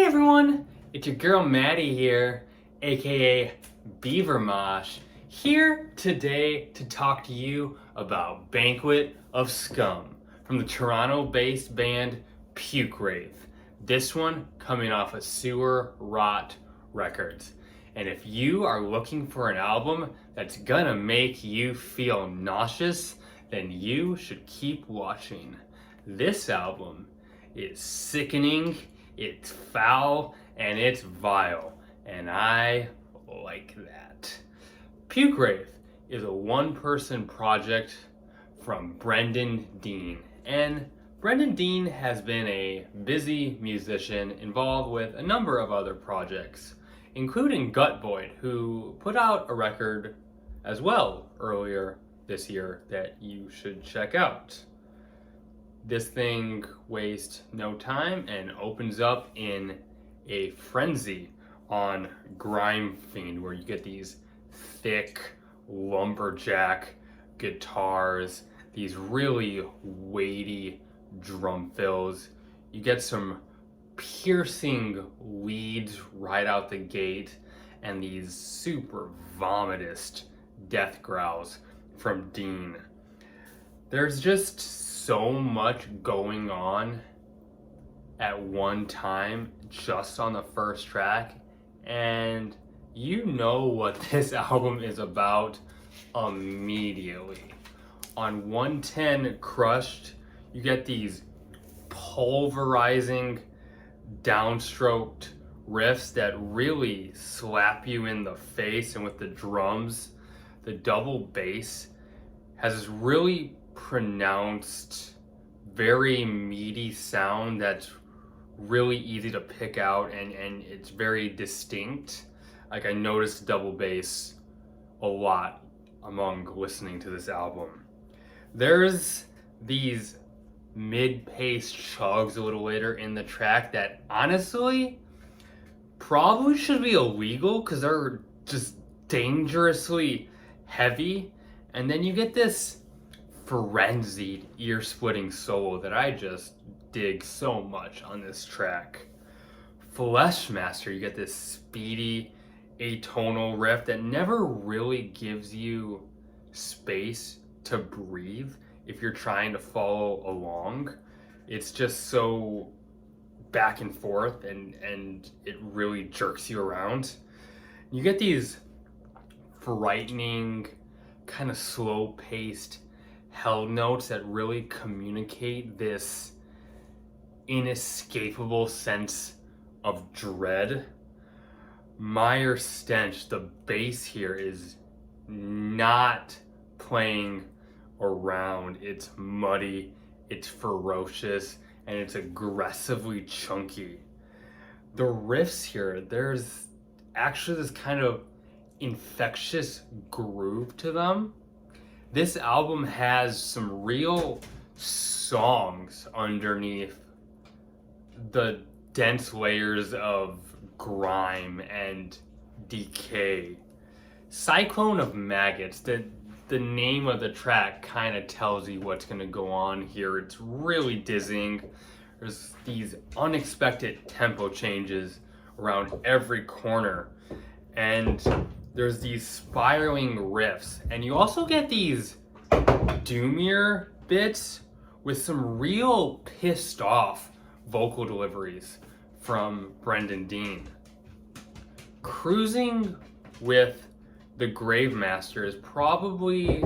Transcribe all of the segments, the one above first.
everyone, it's your girl Maddie here, aka Beaver Mosh, here today to talk to you about Banquet of Scum from the Toronto-based band Pukewraith. This one coming off of Sewer Rot Records. And if you are looking for an album that's gonna make you feel nauseous, then you should keep watching. This album is sickening, it's foul, and it's vile, and I like that. Pukewraith is a one-person project from Brendan Dean, and Brendan Dean has been a busy musician involved with a number of other projects, including Gut Void, who put out a record as well earlier this year that you should check out. This thing wastes no time and opens up in a frenzy on Grime Fiend, where you get these thick lumberjack guitars, these really weighty drum fills. You get some piercing leads right out the gate, and these super vomitous death growls from Dean. There's just so much going on at one time just on the first track, and you know what this album is about immediately. On 110 Crushed, you get these pulverizing downstroked riffs that really slap you in the face, and with the drums, the double bass has this really pronounced, very meaty sound that's really easy to pick out, and it's very distinct. Like, I noticed double bass a lot among listening to this album. There's these mid-paced chugs a little later in the track that honestly probably should be illegal because they're just dangerously heavy, and then you get this frenzied ear-splitting solo that I just dig so much on this track. Fleshmaster, you get this speedy atonal riff that never really gives you space to breathe if you're trying to follow along. It's just so back and forth, and it really jerks you around. You get these frightening, kind of slow-paced held notes that really communicate this inescapable sense of dread. Meyer Stench, the bass here is not playing around. It's muddy, it's ferocious, and it's aggressively chunky. The riffs here, there's actually this kind of infectious groove to them. This album has some real songs underneath the dense layers of grime and decay. Cyclone of Maggots, the name of the track kind of tells you what's going to go on here. It's really dizzying. There's these unexpected tempo changes around every corner, and there's these spiraling riffs, and you also get these doomier bits with some real pissed off vocal deliveries from Brendan Dean. Cruising with the Gravemaster is probably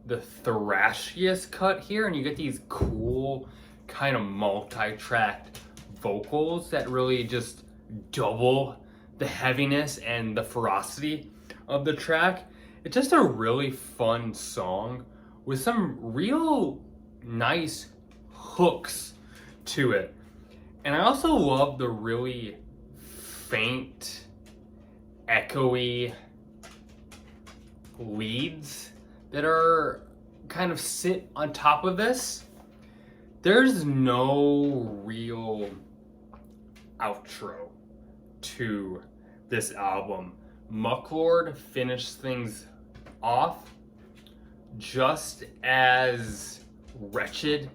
the thrashiest cut here, and you get these cool kind of multi-tracked vocals that really just double the heaviness and the ferocity of the track. It's just a really fun song with some real nice hooks to it. And I also love the really faint, echoey leads that are kind of sit on top of this. There's no real outro to this album. Mucklord finished things off just as wretched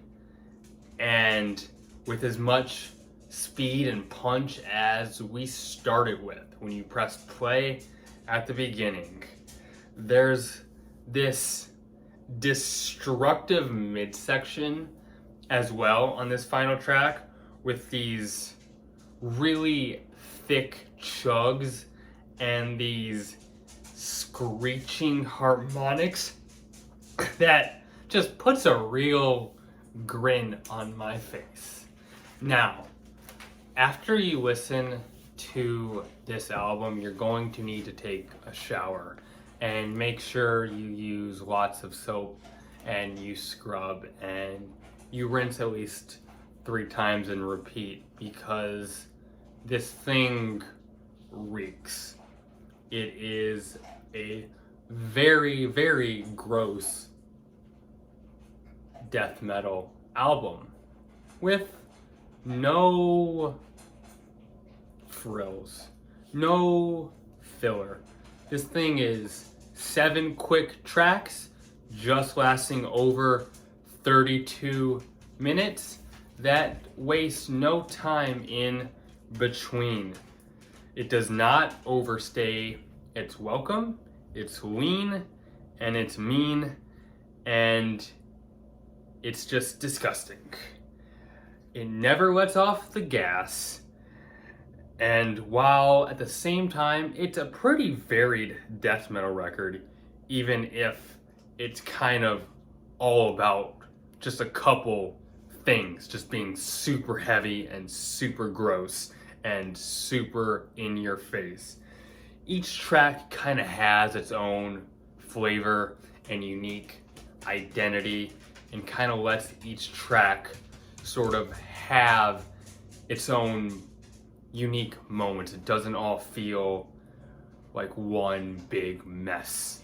and with as much speed and punch as we started with. When you press play at the beginning, there's this destructive midsection as well on this final track with these really thick chugs and these screeching harmonics that just puts a real grin on my face. Now, after you listen to this album, you're going to need to take a shower and make sure you use lots of soap and you scrub and you rinse at least 3 times and repeat, because this thing reeks. It is a very, very gross death metal album with no frills, no filler. This thing is 7 quick tracks, just lasting over 32 minutes, that waste no time in between. It does not overstay its welcome. It's lean and it's mean and it's just disgusting. It never lets off the gas, and while at the same time it's a pretty varied death metal record, even if it's kind of all about just a couple things just being super heavy and super gross and super in your face. Each track kind of has its own flavor and unique identity and kind of lets each track sort of have its own unique moments. It doesn't all feel like one big mess.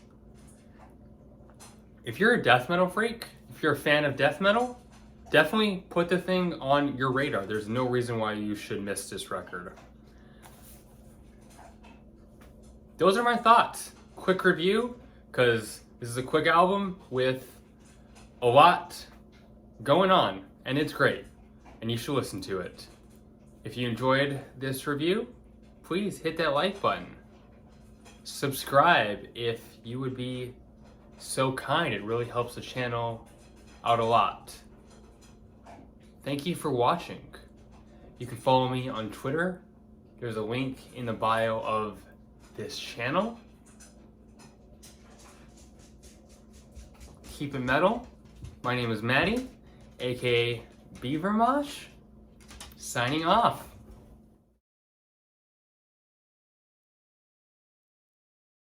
If you're a death metal freak, if you're a fan of death metal, definitely put the thing on your radar. There's no reason why you should miss this record. Those are my thoughts. Quick review, because this is a quick album with a lot going on, and it's great, and you should listen to it. If you enjoyed this review, please hit that like button. Subscribe if you would be so kind. It really helps the channel out a lot. Thank you for watching. You can follow me on Twitter. There's a link in the bio of this channel. Keep it metal. My name is Maddie, aka Beavermosh, signing off.